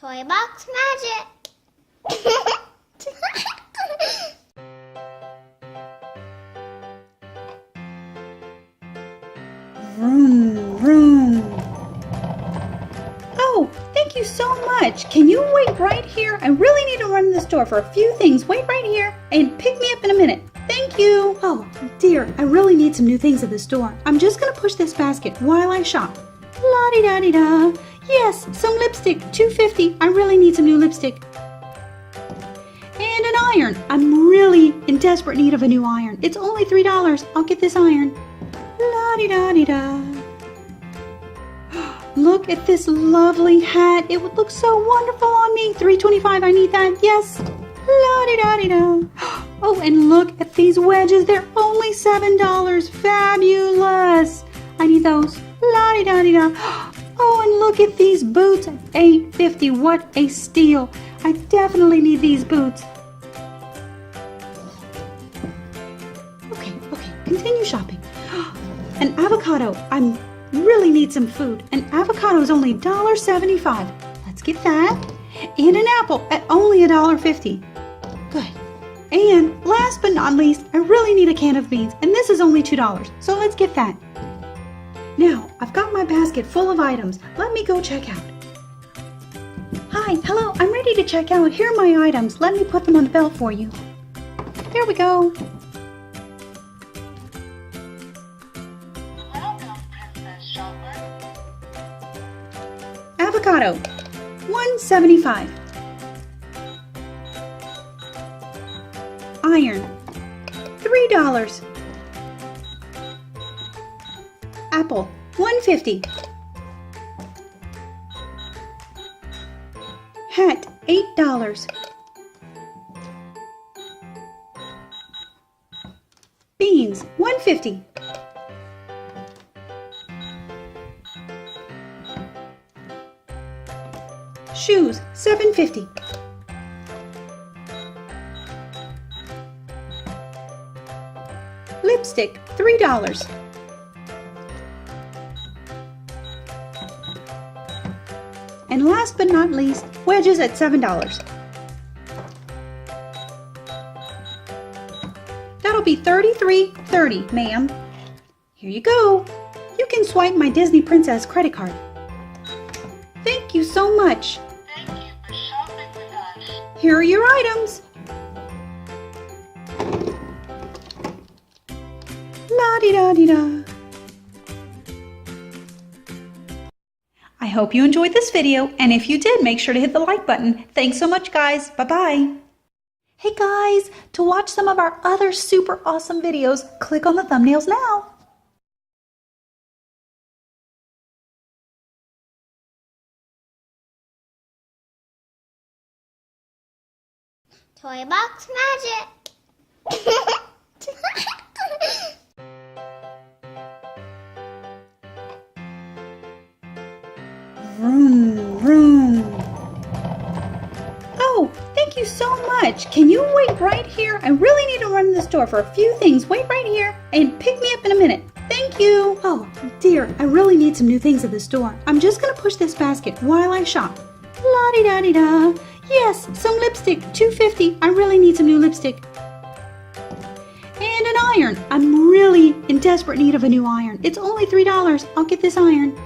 Toy Box Magic. Vroom, vroom. Oh, thank you so much. Can you wait right here? I really need to run to the store for a few things. Wait right here and pick me up in a minute. Thank you. Oh, dear, I really need some new things at the store. I'm just going to push this basket while I shop. La-di-da-di-da. Yes, some lipstick, $2.50. I really need some new lipstick. And an iron. I'm really in desperate need of a new iron. It's only $3. I'll get this iron. La-di-da-di-da. Look at this lovely hat. It would look so wonderful on me. $3.25. I need that. Yes. La-di-da-di-da. Oh, and look at these wedges. They're only $7. Fabulous. I need those. La-di-da-di-da. Oh, and look at these boots at $8.50. What a steal. I definitely need these boots. Okay, continue shopping. An avocado. I really need some food. An avocado is only $1.75. Let's get that. And an apple at only $1.50. Good. And last but not least, I really need a can of beans. And this is only $2. So let's get that. Now, I've got my basket full of items. Let me go check out. Hi, hello, I'm ready to check out. Here are my items. Let me put them on the belt for you. There we go. Welcome, Princess Shopper. Avocado, $1.75. Iron, $3. Apple, $1.50. Hat, $8. Beans, $1.50. Shoes, $7.50. Lipstick, $3. And last but not least, wedges at $7. That'll be $33.30, ma'am. Here you go. You can swipe my Disney Princess credit card. Thank you so much. Thank you for shopping with us. Here are your items. La-di-da-di-da. I hope you enjoyed this video, and if you did, make sure to hit the like button. Thanks so much, guys. Bye-bye. Hey, guys, to watch some of our other super awesome videos, click on the thumbnails now. Toy Box Magic. Vroom, vroom. Oh, thank you so much. Can you wait right here? I really need to run to the store for a few things. Wait right here and pick me up in a minute. Thank you. Oh, dear, I really need some new things at the store. I'm just going to push this basket while I shop. La-di-da-di-da. Yes, some lipstick, $2.50. I really need some new lipstick. And an iron. I'm really in desperate need of a new iron. It's only $3. I'll get this iron.